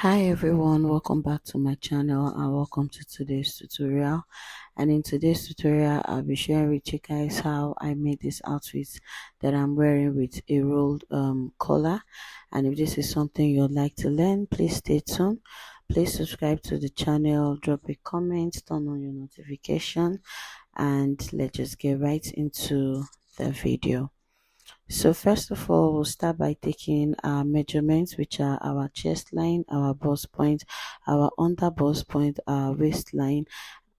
Hi everyone, welcome back to my channel and welcome to today's tutorial. And in today's tutorial I'll be sharing with you guys how I made this outfit that I'm wearing with a rolled collar. And if this is something you'd like to learn, please stay tuned. Please subscribe to the channel, drop a comment, turn on your notification, and let's just get right into the video. So first of all, we'll start by taking our measurements, which are our chest line, our bust point, our under bust point, our waistline,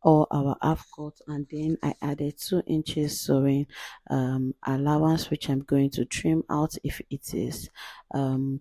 or our half cut, and then I added 2 inches sewing allowance, which I'm going to trim out if it is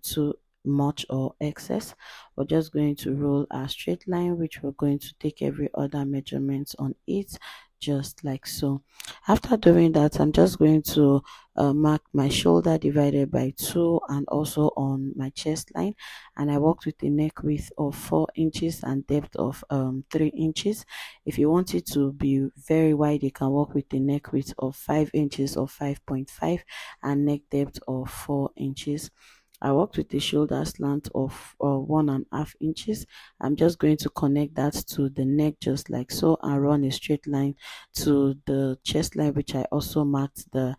too much or excess. We're just going to roll our straight line, which we're going to take every other measurement on it, just like so. After doing that, I'm just going to mark my shoulder divided by 2 and also on my chest line, and I worked with a neck width of 4 inches and depth of 3 inches. If you want it to be very wide, you can work with a neck width of 5 inches or 5.5 and neck depth of 4 inches. I worked with a shoulder slant of 1.5 inches. I'm just going to connect that to the neck just like so and run a straight line to the chest line, which I also marked the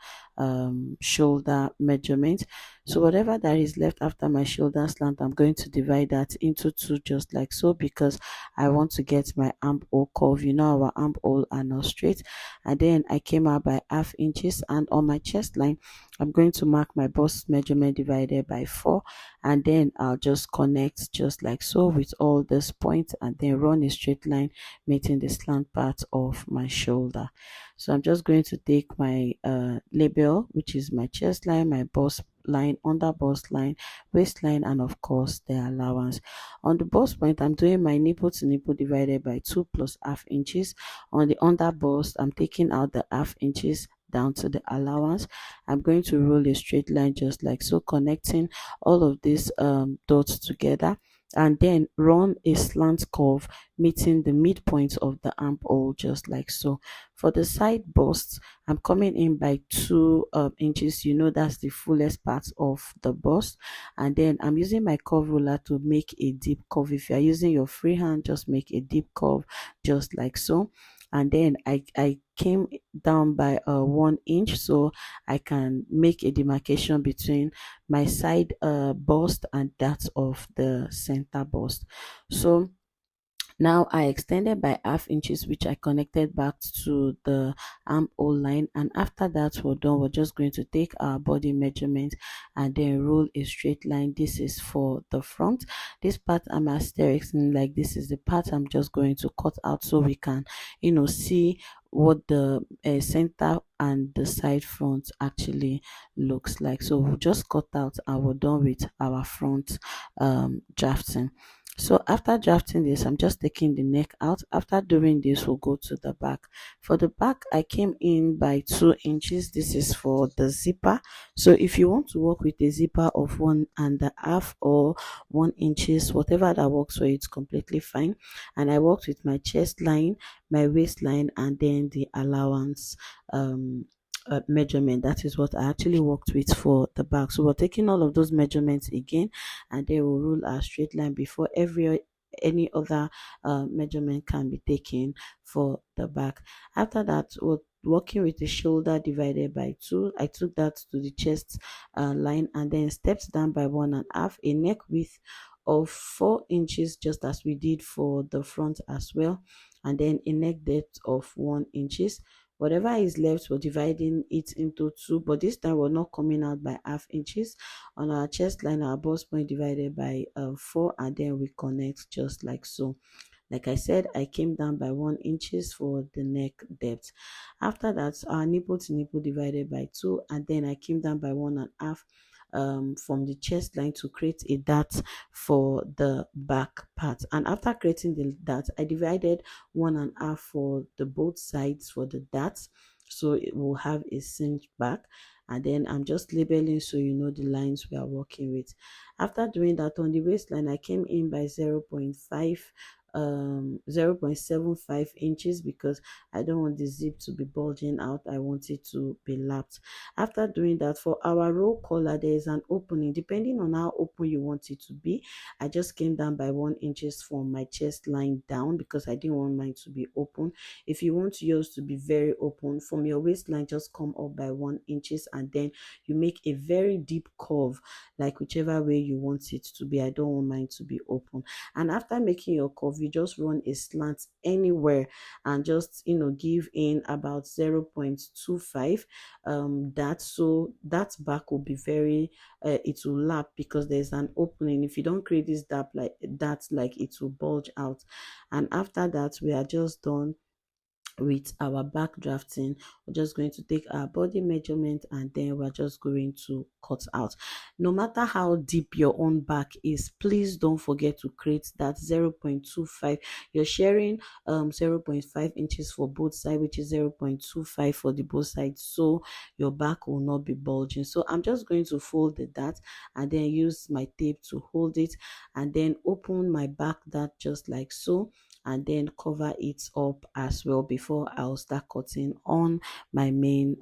shoulder measurement. So whatever that is left after my shoulder slant, I'm going to divide that into 2 just like so, because I want to get my armhole curve. You know, our armhole are not straight. And then I came out by 0.5 inches, and on my chest line I'm going to mark my bust measurement divided by 4, and then I'll just connect just like so with all these points and then run a straight line meeting the slant part of my shoulder. So I'm just going to take my label, which is my chest line, my bust line, under bust line, waistline, and of course the allowance. On the bust point, I'm doing my nipple to nipple divided by 2 plus 0.5 inches. On the under bust, I'm taking out the 0.5 inches down to the allowance. I'm going to roll a straight line just like so, connecting all of these dots together, and then run a slant curve meeting the midpoint of the armhole just like so. For the side bust, I'm coming in by 2 inches. You know, that's the fullest part of the bust, and then I'm using my curve ruler to make a deep curve. If you're using your free hand, just make a deep curve just like so. And then I came down by 1 inch, so I can make a demarcation between my side bust and that of the center bust. So now I extended by 0.5 inches, which I connected back to the armhole line, and after that we're done, we're just going to take our body measurement and then roll a straight line. This is for the front. This part I'm asterisking, like this is the part I'm just going to cut out so we can, see what the center and the side front actually looks like. So we'll just cut out and we're done with our front drafting. So after drafting this, I'm just taking the neck out. After doing this, we'll go to the back. For the back, I came in by 2 inches. This is for the zipper. So if you want to work with a zipper of 1.5 or 1 inches, whatever that works for you, it's completely fine. And I worked with my chest line, my waistline, and then the allowance measurement. That is what I actually worked with for the back. So we're taking all of those measurements again, and then we'll rule our straight line before any other measurement can be taken for the back. After that, we're working with the shoulder divided by 2. I took that to the chest line and then stepped down by 1.5, a neck width of 4 inches, just as we did for the front as well, and then a neck depth of 1 inches. Whatever is left, we're dividing it into 2, but this time we're not coming out by 0.5 inches. On our chest line, our bust point divided by 4, and then we connect just like so. Like I said, I came down by 1 inches for the neck depth. After that, our nipple to nipple divided by 2, and then I came down by 1.5 from the chest line to create a dart for the back part. And after creating the dart, I divided 1.5 for the both sides for the darts, so it will have a cinch back. And then I'm just labeling so you know the lines we are working with. After doing that, on the waistline, I came in by 0.5 0.75 inches because I don't want the zip to be bulging out. I want it to be lapped. After doing that, for our roll collar, there is an opening depending on how open you want it to be. I just came down by 1 inches from my chest line down because I didn't want mine to be open. If you want yours to be very open, from your waistline just come up by 1 inches, and then you make a very deep curve, like whichever way you want it to be. I don't want mine to be open. And after making your curve, you just run a slant anywhere and just give in about 0.25. That so that back will be very it will lap because there's an opening. If you don't create this gap like that, like it will bulge out. And after that, we are just done with our back drafting. We're just going to take our body measurement, and then we're just going to cut out. No matter how deep your own back is, please don't forget to create that 0.25. You're sharing 0.5 inches for both sides, which is 0.25 for the both sides, so your back will not be bulging. So I'm just going to fold that and then use my tape to hold it, and then open my back that just like so, and then cover it up as well before I'll start cutting on my main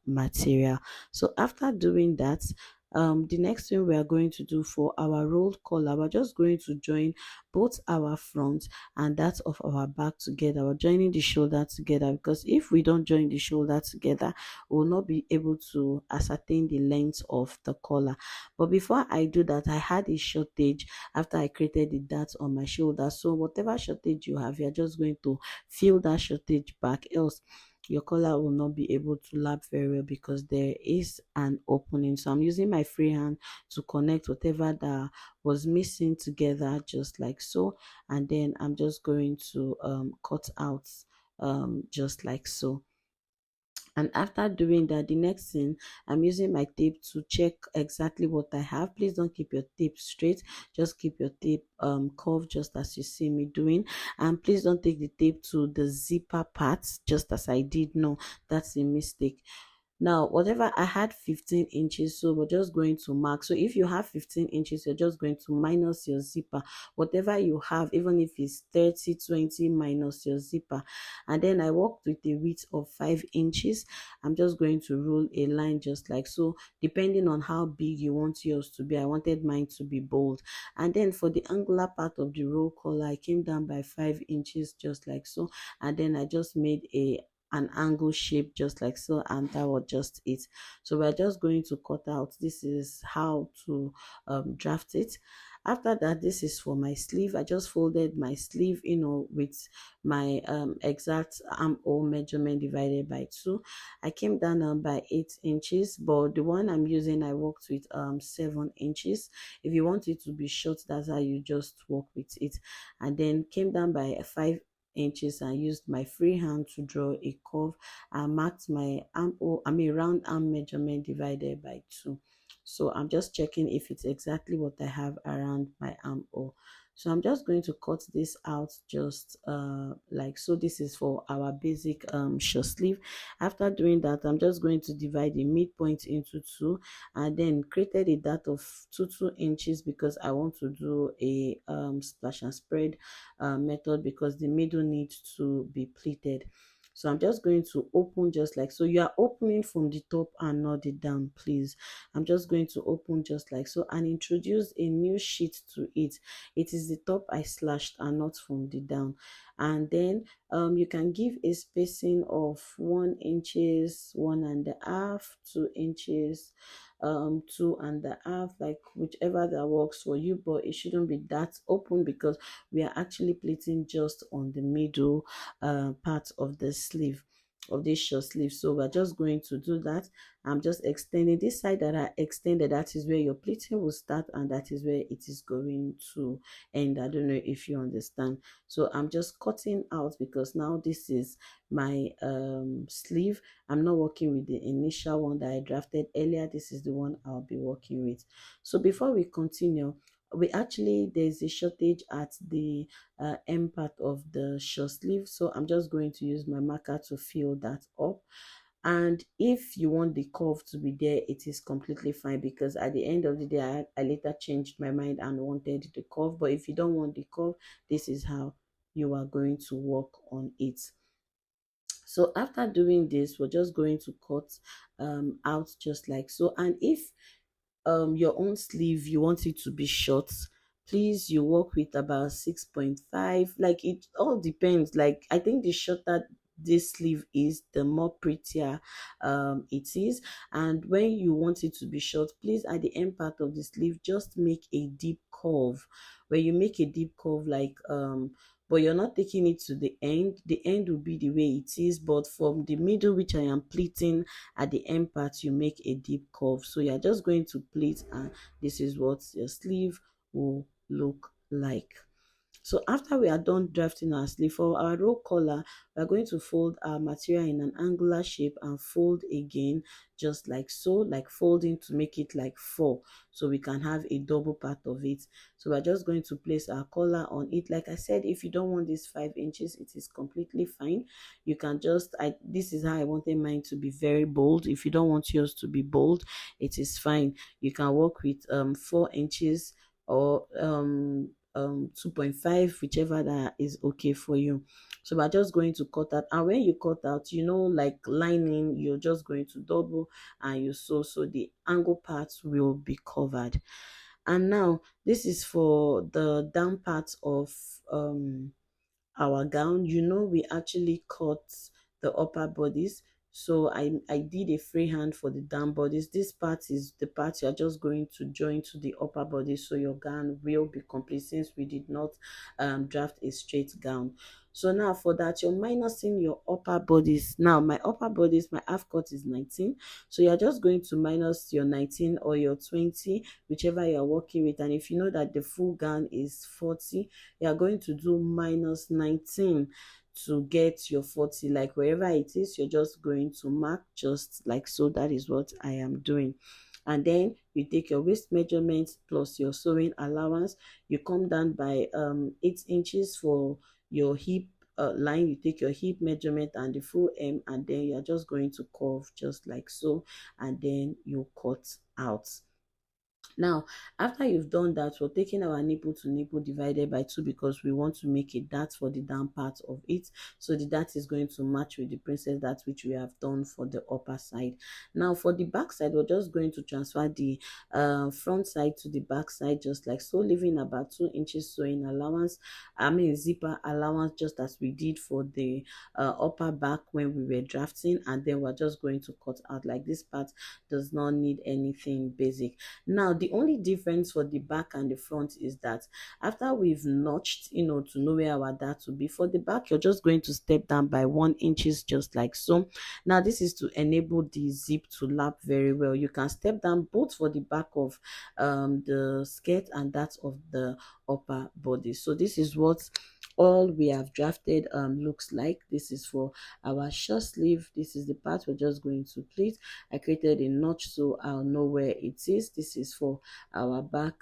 material. So after doing that, the next thing we are going to do for our rolled collar, we're just going to join both our front and that of our back together. We're joining the shoulder together because if we don't join the shoulder together, we'll not be able to ascertain the length of the collar. But before I do that, I had a shortage after I created the dart on my shoulder. So whatever shortage you have, you're just going to fill that shortage back, else your collar will not be able to lap very well because there is an opening. So I'm using my free hand to connect whatever that was missing together, just like so, and then I'm just going to cut out just like so. And after doing that, the next thing, I'm using my tape to check exactly what I have. Please don't keep your tape straight, just keep your tape curved, just as you see me doing. And please don't take the tape to the zipper part, just as I did. No, that's a mistake. Now whatever, I had 15 inches, so we're just going to mark. So if you have 15 inches, you're just going to minus your zipper, whatever you have, even if it's 30, 20 minus your zipper. And then I worked with a width of 5 inches. I'm just going to rule a line just like so, depending on how big you want yours to be. I wanted mine to be bold. And then for the angular part of the roll collar, I came down by 5 inches just like so, and then I just made an angle shape just like so, and that was just it. So we're just going to cut out. This is how to draft it. After that, this is for my sleeve. I just folded my sleeve, with my exact armhole measurement divided by 2. I came down by 8 inches, but the one I'm using, I worked with 7 inches. If you want it to be short, that's how you just work with it. And then came down by 5 inches and used my free hand to draw a curve. I marked my round arm measurement divided by 2. So I'm just checking if it's exactly what I have around my armhole. So I'm just going to cut this out just like so. This is for our basic short sleeve. After doing that, I'm just going to divide the midpoint into 2, and then created a dart of 2 inches because I want to do a splash and spread method, because the middle needs to be pleated. So I'm just going to open just like so. You are opening from the top and not the down, please. I'm just going to open just like so and introduce a new sheet to it. It is the top I slashed and not from the down. And then you can give a spacing of 1 inches, 1.5, 2 inches, 2.5, like whichever that works for you, but it shouldn't be that open because we are actually pleating just on the middle part of the sleeve, of this short sleeve. So we're just going to do that. I'm just extending this side that I extended. That is where your pleating will start, and that is where it is going to end. I don't know if you understand. So I'm just cutting out because now this is my sleeve. I'm not working with the initial one that I drafted earlier. This is the one I'll be working with. So before we continue, there's a shortage at the end part of the short sleeve, so I'm just going to use my marker to fill that up. And if you want the curve to be there, it is completely fine, because at the end of the day, I later changed my mind and wanted the curve. But if you don't want the curve, this is how you are going to work on it. So after doing this, we're just going to cut out just like so. And if your own sleeve you want it to be short, please you work with about 6.5. Like it all depends. Like I think the shorter this sleeve is, the more prettier it is. And when you want it to be short, please at the end part of the sleeve just make a deep curve. Where you make a deep curve, like but you're not taking it to the end. The end will be the way it is, but from the middle, which I am pleating, at the end part you make a deep curve. So you're just going to pleat, and this is what your sleeve will look like. So after we are done drafting our sleeve, for our roll collar, we are going to fold our material in an angular shape and fold again, just like so, like folding to make it like four, so we can have a double part of it. So we're just going to place our collar on it. Like I said, if you don't want this 5 inches, it is completely fine. You can just, this is how I wanted mine to be very bold. If you don't want yours to be bold, it is fine. You can work with 4 inches or 2.5, whichever that is okay for you. So we're just going to cut out, and when you cut out, you know, like lining, you're just going to double and you sew, so the angle parts will be covered. And now this is for the down part of our gown. You know, we actually cut the upper bodice. So I did a freehand for the down bodice. This part is the part you're just going to join to the upper body, so your gown will be complete, since we did not draft a straight gown. So now for that, you're minusing your upper bodice. Now my upper bodice, my half cut is 19. So you're just going to minus your 19 or your 20, whichever you're working with. And if you know that the full gown is 40, you are going to do minus 19 to get your 40. Like wherever it is, you're just going to mark just like so. That is what I am doing. And then you take your waist measurement plus your sewing allowance. You come down by 8 inches for your hip line. You take your hip measurement and the full M, and then you're just going to curve just like so, and then you cut out. Now, after you've done that, we're taking our nipple to nipple divided by 2, because we want to make a dart for the down part of it. So the dart is going to match with the princess dart which we have done for the upper side. Now for the back side, we're just going to transfer the front side to the back side just like so, leaving about 2 inches sewing allowance, zipper allowance, just as we did for the upper back when we were drafting. And then we're just going to cut out. Like this part does not need anything basic. Now, the only difference for the back and the front is that after we've notched, to know where our dart will be, for the back, you're just going to step down by 1 inches just like so. Now, this is to enable the zip to lap very well. You can step down both for the back of the skirt and that of the upper body. So this is what all we have drafted looks like. This is for our short sleeve. This is the part we're just going to pleat. I created a notch so I'll know where it is. This is for our back,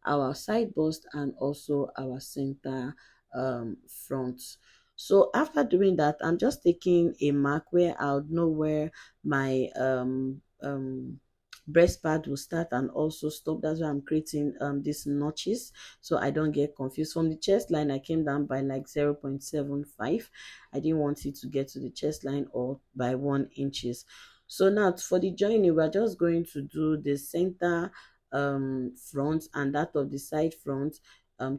our side bust, and also our center front. So after doing that, I'm just taking a mark where I'll know where my breast pad will start and also stop. That's why I'm creating these notches, so I don't get confused. From the chest line, I came down by like 0.75. I didn't want it to get to the chest line, or by 1 inches. So now for the joining, we're just going to do the center front and that of the side front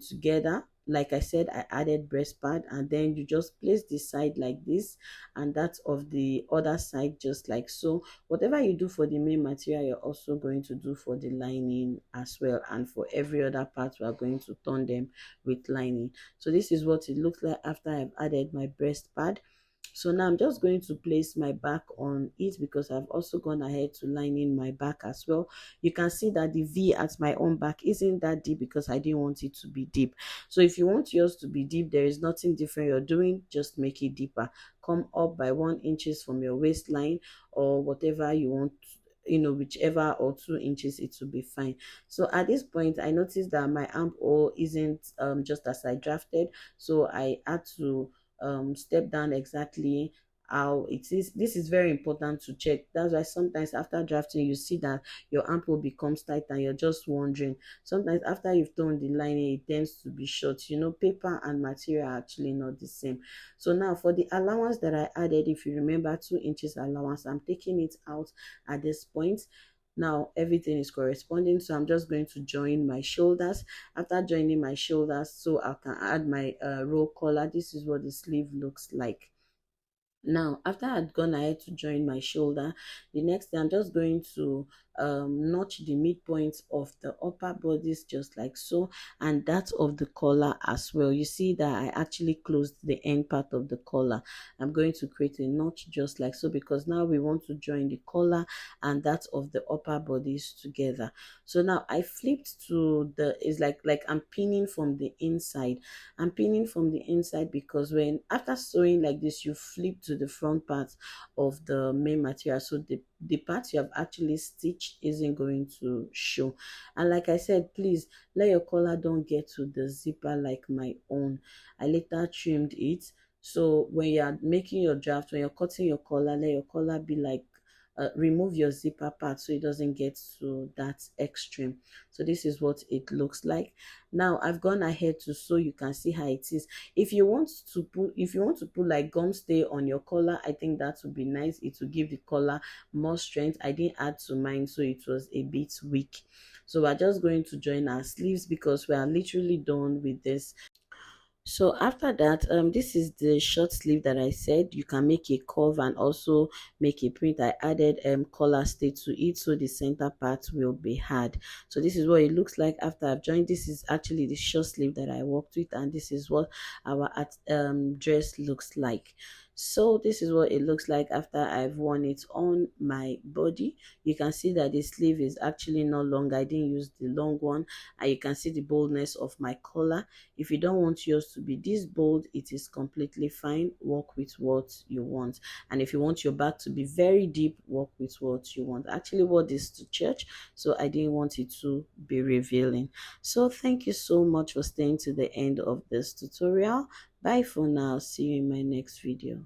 together. Like I said, I added breast pad, and then you just place the side like this and that of the other side just like so. Whatever you do for the main material, you're also going to do for the lining as well. And for every other part, we are going to turn them with lining. So this is what it looks like after I've added my breast pad. So now I'm just going to place my back on it, because I've also gone ahead to line in my back as well. You can see that the V at my own back isn't that deep, because I didn't want it to be deep. So if you want yours to be deep, there is nothing different you're doing, just make it deeper. Come up by 1 inches from your waistline, or whatever you want, whichever, or 2 inches, it will be fine. So at this point, I noticed that my armhole isn't just as I drafted, so I had to step down exactly how it is. This is very important to check. That's why sometimes after drafting you see that your armhole becomes tight and you're just wondering. Sometimes after you've torn the lining it tends to be short. You know, paper and material are actually not the same. So now for the allowance that I added, if you remember, 2 inches allowance, I'm taking it out at this point. Now everything is corresponding, so I'm just going to join my shoulders. After joining my shoulders, so I can add my roll collar. This is what the sleeve looks like. Now, after I'd gone ahead to join my shoulder, the next thing I'm just going to notch the midpoint of the upper bodice just like so, and that of the collar as well. You see that I actually closed the end part of the collar. I'm going to create a notch just like so, because now we want to join the collar and that of the upper bodice together. So now I flipped to the, it's like I'm pinning from the inside. I'm pinning from the inside because when after sewing like this, you flip to the front part of the main material, so the part you have actually stitched isn't going to show. And like I said, please let your collar don't get to the zipper like my own. I later trimmed it. So when you are making your draft, when you're cutting your collar, let your collar be like remove your zipper part so it doesn't get to that extreme. So this is what it looks like. Now I've gone ahead to sew. You can see how it is. If you want to put like gum stay on your collar, I think that would be nice. It will give the collar more strength. I didn't add to mine, so it was a bit weak. So we're just going to join our sleeves because we are literally done with this. So after that, this is the short sleeve that I said you can make a curve and also make a print. I added collar stay to it so the center part will be hard. So this is what it looks like after I've joined. This is actually the short sleeve that I worked with, and this is what our dress looks like. So this is what it looks like after I've worn it on my body. You can see that the sleeve is actually no longer, I didn't use the long one, and you can see the boldness of my collar. If you don't want yours to be this bold, it is completely fine. Work with what you want. And if you want your back to be very deep, work with what you want. I actually wore this to church, so I didn't want it to be revealing. So thank you so much for staying to the end of this tutorial. Bye for now. See you in my next video.